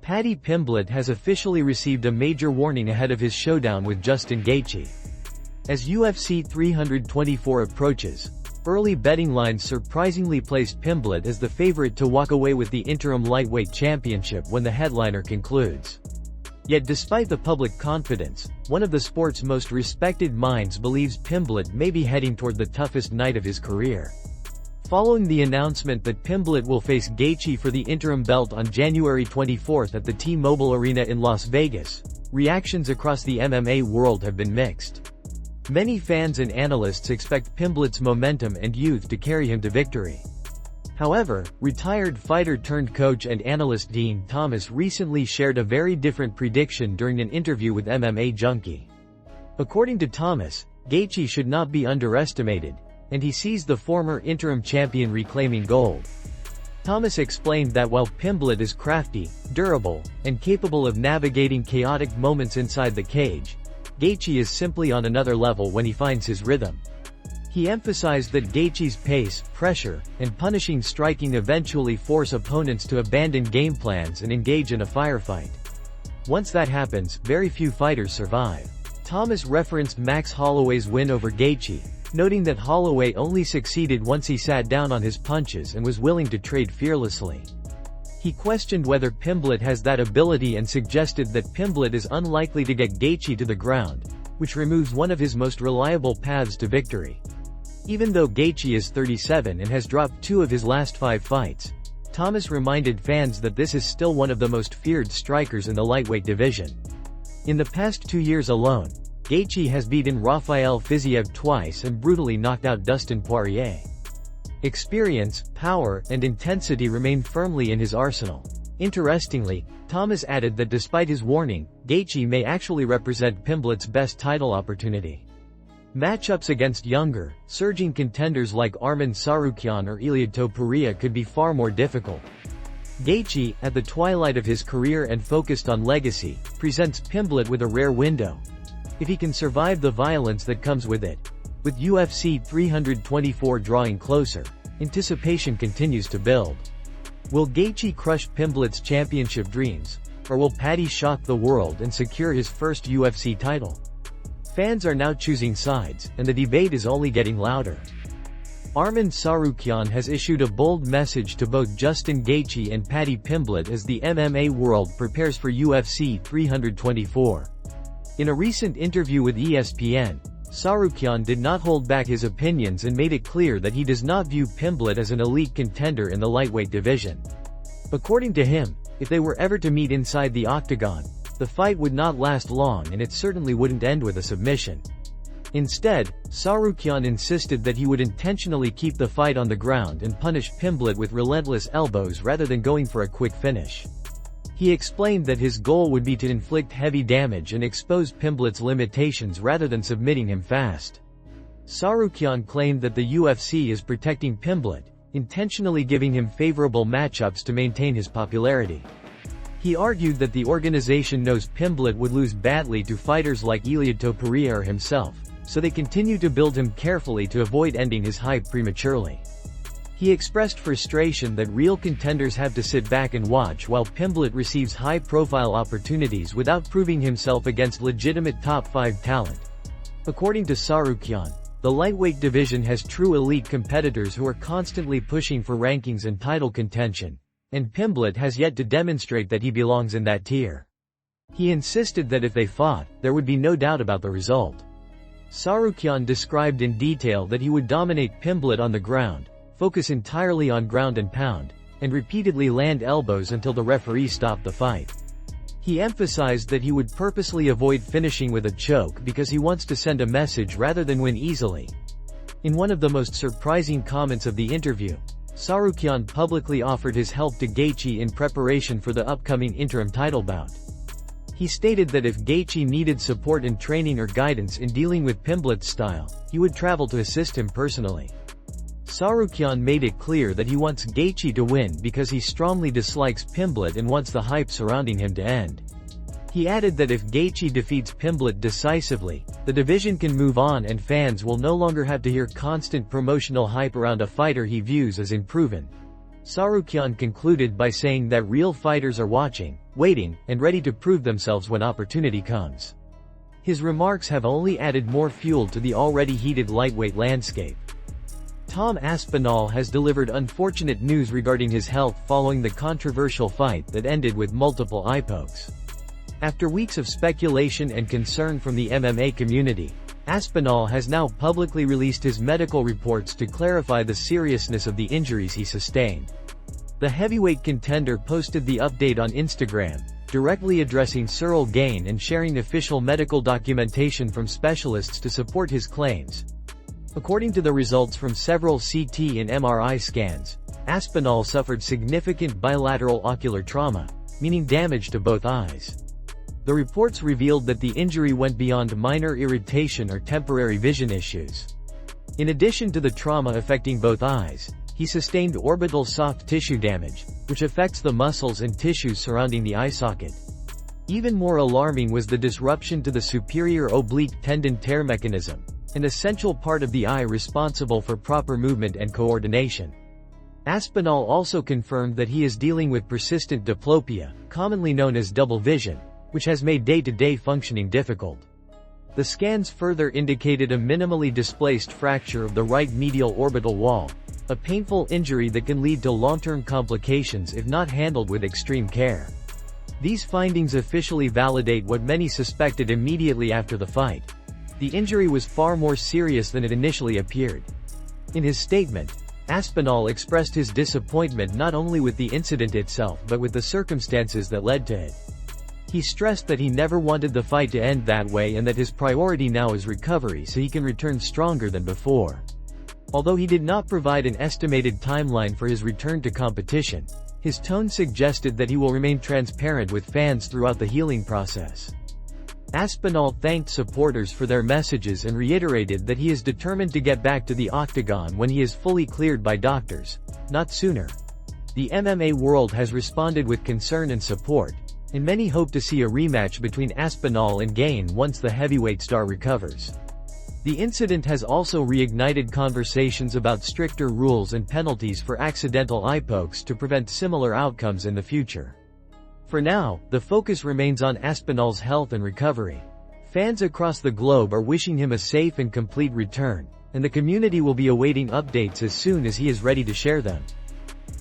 Paddy Pimblett has officially received a major warning ahead of his showdown with Justin Gaethje. As UFC 324 approaches, early betting lines surprisingly placed Pimblett as the favorite to walk away with the interim lightweight championship when the headliner concludes. Yet despite the public confidence, one of the sport's most respected minds believes Pimblett may be heading toward the toughest night of his career. Following the announcement that Pimblett will face Gaethje for the interim belt on January 24 at the T-Mobile Arena in Las Vegas, reactions across the MMA world have been mixed. Many fans and analysts expect Pimblett's momentum and youth to carry him to victory. However, retired fighter-turned-coach and analyst Dean Thomas recently shared a very different prediction during an interview with MMA Junkie. According to Thomas, Gaethje should not be underestimated, and he sees the former interim champion reclaiming gold. Thomas explained that while Pimblett is crafty, durable, and capable of navigating chaotic moments inside the cage, Gaethje is simply on another level when he finds his rhythm. He emphasized that Gaethje's pace, pressure, and punishing striking eventually force opponents to abandon game plans and engage in a firefight. Once that happens, very few fighters survive. Thomas referenced Max Holloway's win over Gaethje, noting that Holloway only succeeded once he sat down on his punches and was willing to trade fearlessly. He questioned whether Pimblett has that ability and suggested that Pimblett is unlikely to get Gaethje to the ground, which removes one of his most reliable paths to victory. Even though Gaethje is 37 and has dropped 2 of his last 5 fights, Thomas reminded fans that this is still one of the most feared strikers in the lightweight division. In the past 2 years alone, Gaethje has beaten Rafael Fiziev twice and brutally knocked out Dustin Poirier. Experience, power, and intensity remain firmly in his arsenal. Interestingly, Thomas added that despite his warning, Gaethje may actually represent Pimblett's best title opportunity. Matchups against younger, surging contenders like Arman Tsarukyan or Ilia Topuria could be far more difficult. Gaethje, at the twilight of his career and focused on legacy, presents Pimblett with a rare window. If he can survive the violence that comes with it. With UFC 324 drawing closer, anticipation continues to build. Will Gaethje crush Pimblett's championship dreams, or will Paddy shock the world and secure his first UFC title? Fans are now choosing sides, and the debate is only getting louder. Arman Tsarukyan has issued a bold message to both Justin Gaethje and Paddy Pimblett as the MMA world prepares for UFC 324. In a recent interview with ESPN, Tsarukyan did not hold back his opinions and made it clear that he does not view Pimblett as an elite contender in the lightweight division. According to him, if they were ever to meet inside the octagon, the fight would not last long and it certainly wouldn't end with a submission. Instead, Tsarukyan insisted that he would intentionally keep the fight on the ground and punish Pimblett with relentless elbows rather than going for a quick finish. He explained that his goal would be to inflict heavy damage and expose Pimblett's limitations rather than submitting him fast. Tsarukyan claimed that the UFC is protecting Pimblett, intentionally giving him favorable matchups to maintain his popularity. He argued that the organization knows Pimblett would lose badly to fighters like Ilia Topuria or himself, so they continue to build him carefully to avoid ending his hype prematurely. He expressed frustration that real contenders have to sit back and watch while Pimblett receives high-profile opportunities without proving himself against legitimate top-5 talent. According to Tsarukyan, the lightweight division has true elite competitors who are constantly pushing for rankings and title contention, and Pimblett has yet to demonstrate that he belongs in that tier. He insisted that if they fought, there would be no doubt about the result. Tsarukyan described in detail that he would dominate Pimblett on the ground, focus entirely on ground and pound, and repeatedly land elbows until the referee stopped the fight. He emphasized that he would purposely avoid finishing with a choke because he wants to send a message rather than win easily. In one of the most surprising comments of the interview, Tsarukyan publicly offered his help to Gaethje in preparation for the upcoming interim title bout. He stated that if Gaethje needed support in training or guidance in dealing with Pimblett's style, he would travel to assist him personally. Tsarukyan made it clear that he wants Gaethje to win because he strongly dislikes Pimblett and wants the hype surrounding him to end. He added that if Gaethje defeats Pimblett decisively, the division can move on and fans will no longer have to hear constant promotional hype around a fighter he views as unproven. Sarukyan concluded by saying that real fighters are watching, waiting, and ready to prove themselves when opportunity comes. His remarks have only added more fuel to the already heated lightweight landscape. Tom Aspinall has delivered unfortunate news regarding his health following the controversial fight that ended with multiple eye pokes. After weeks of speculation and concern from the MMA community, Aspinall has now publicly released his medical reports to clarify the seriousness of the injuries he sustained. The heavyweight contender posted the update on Instagram, directly addressing Cyril Gane and sharing official medical documentation from specialists to support his claims. According to the results from several CT and MRI scans, Aspinall suffered significant bilateral ocular trauma, meaning damage to both eyes. The reports revealed that the injury went beyond minor irritation or temporary vision issues. In addition to the trauma affecting both eyes, he sustained orbital soft tissue damage, which affects the muscles and tissues surrounding the eye socket. Even more alarming was the disruption to the superior oblique tendon tear mechanism, an essential part of the eye responsible for proper movement and coordination. Aspinall also confirmed that he is dealing with persistent diplopia, commonly known as double vision, which has made day-to-day functioning difficult. The scans further indicated a minimally displaced fracture of the right medial orbital wall, a painful injury that can lead to long-term complications if not handled with extreme care. These findings officially validate what many suspected immediately after the fight. The injury was far more serious than it initially appeared. In his statement, Aspinall expressed his disappointment not only with the incident itself but with the circumstances that led to it. He stressed that he never wanted the fight to end that way and that his priority now is recovery so he can return stronger than before. Although he did not provide an estimated timeline for his return to competition, his tone suggested that he will remain transparent with fans throughout the healing process. Aspinall thanked supporters for their messages and reiterated that he is determined to get back to the octagon when he is fully cleared by doctors, not sooner. The MMA world has responded with concern and support, and many hope to see a rematch between Aspinall and Gane once the heavyweight star recovers. The incident has also reignited conversations about stricter rules and penalties for accidental eye pokes to prevent similar outcomes in the future. For now, the focus remains on Aspinall's health and recovery. Fans across the globe are wishing him a safe and complete return, and the community will be awaiting updates as soon as he is ready to share them.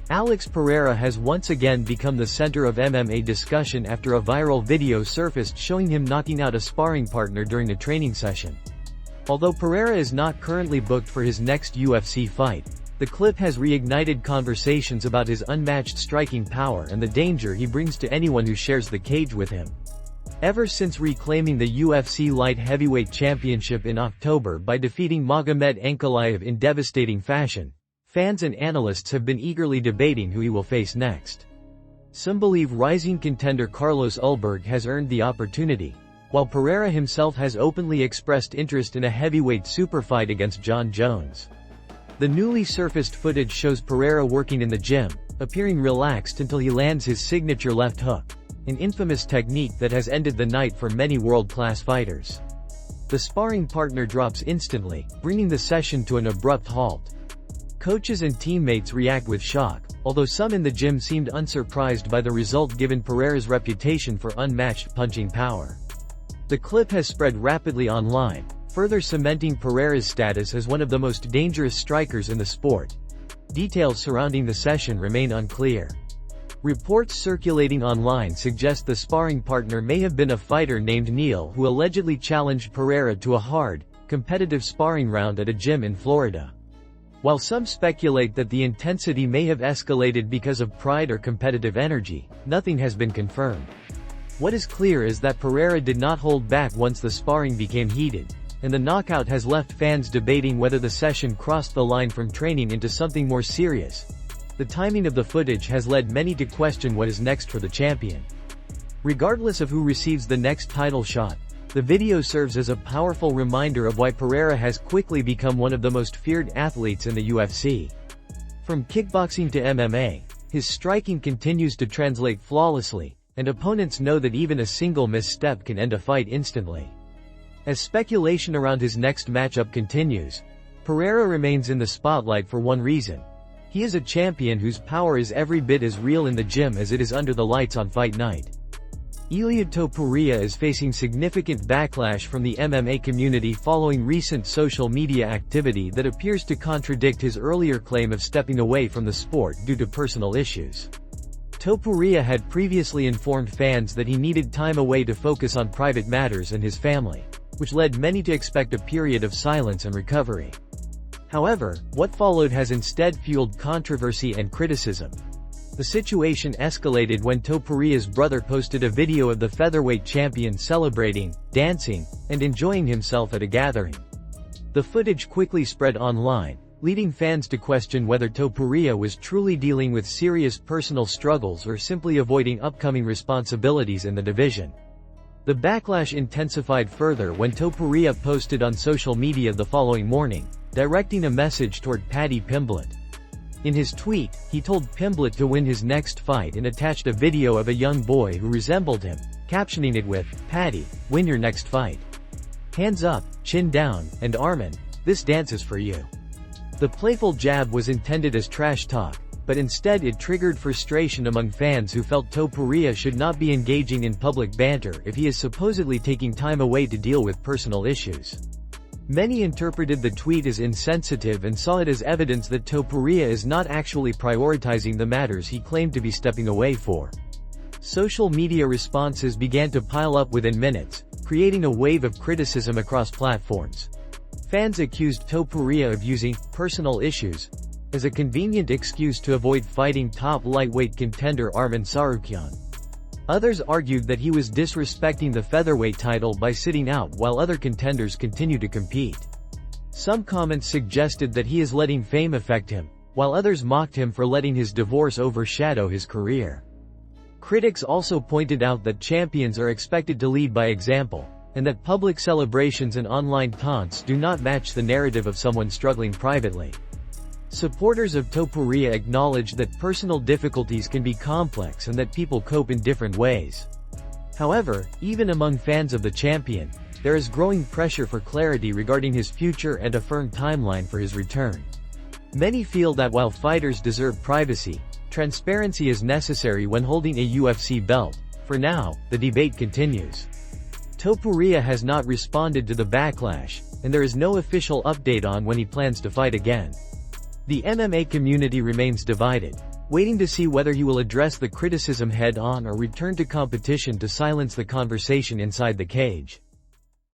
Alex Pereira has once again become the center of MMA discussion after a viral video surfaced showing him knocking out a sparring partner during a training session. Although Pereira is not currently booked for his next UFC fight, the clip has reignited conversations about his unmatched striking power and the danger he brings to anyone who shares the cage with him. Ever since reclaiming the UFC light heavyweight championship in October by defeating Magomed Ankalaev in devastating fashion, fans and analysts have been eagerly debating who he will face next. Some believe rising contender Carlos Ulberg has earned the opportunity, while Pereira himself has openly expressed interest in a heavyweight superfight against Jon Jones. The newly surfaced footage shows Pereira working in the gym, appearing relaxed until he lands his signature left hook, an infamous technique that has ended the night for many world-class fighters. The sparring partner drops instantly, bringing the session to an abrupt halt. Coaches and teammates react with shock, although some in the gym seemed unsurprised by the result given Pereira's reputation for unmatched punching power. The clip has spread rapidly online, further cementing Pereira's status as one of the most dangerous strikers in the sport. Details surrounding the session remain unclear. Reports circulating online suggest the sparring partner may have been a fighter named Neil who allegedly challenged Pereira to a hard, competitive sparring round at a gym in Florida. While some speculate that the intensity may have escalated because of pride or competitive energy, nothing has been confirmed. What is clear is that Pereira did not hold back once the sparring became heated, and the knockout has left fans debating whether the session crossed the line from training into something more serious. The timing of the footage has led many to question what is next for the champion. Regardless of who receives the next title shot, the video serves as a powerful reminder of why Pereira has quickly become one of the most feared athletes in the UFC. From kickboxing to MMA, his striking continues to translate flawlessly, and opponents know that even a single misstep can end a fight instantly. As speculation around his next matchup continues, Pereira remains in the spotlight for one reason. He is a champion whose power is every bit as real in the gym as it is under the lights on fight night. Ilia Topuria is facing significant backlash from the MMA community following recent social media activity that appears to contradict his earlier claim of stepping away from the sport due to personal issues. Topuria had previously informed fans that he needed time away to focus on private matters and his family, which led many to expect a period of silence and recovery. However, what followed has instead fueled controversy and criticism. The situation escalated when Topuria's brother posted a video of the featherweight champion celebrating, dancing, and enjoying himself at a gathering. The footage quickly spread online, leading fans to question whether Topuria was truly dealing with serious personal struggles or simply avoiding upcoming responsibilities in the division. The backlash intensified further when Topuria posted on social media the following morning, directing a message toward Paddy Pimblett. In his tweet, he told Pimblett to win his next fight and attached a video of a young boy who resembled him, captioning it with, "Paddy, win your next fight. Hands up, chin down, and Armin, this dance is for you." The playful jab was intended as trash talk, but instead it triggered frustration among fans who felt Topuria should not be engaging in public banter if he is supposedly taking time away to deal with personal issues. Many interpreted the tweet as insensitive and saw it as evidence that Topuria is not actually prioritizing the matters he claimed to be stepping away for. Social media responses began to pile up within minutes, creating a wave of criticism across platforms. Fans accused Topuria of using personal issues as a convenient excuse to avoid fighting top lightweight contender Arman Tsarukyan. Others argued that he was disrespecting the featherweight title by sitting out while other contenders continue to compete. Some comments suggested that he is letting fame affect him, while others mocked him for letting his divorce overshadow his career. Critics also pointed out that champions are expected to lead by example, and that public celebrations and online taunts do not match the narrative of someone struggling privately. Supporters of Topuria acknowledged that personal difficulties can be complex and that people cope in different ways. However, even among fans of the champion, there is growing pressure for clarity regarding his future and a firm timeline for his return. Many feel that while fighters deserve privacy, transparency is necessary when holding a UFC belt. For now, the debate continues. Topuria has not responded to the backlash, and there is no official update on when he plans to fight again. The MMA community remains divided, waiting to see whether he will address the criticism head-on or return to competition to silence the conversation inside the cage.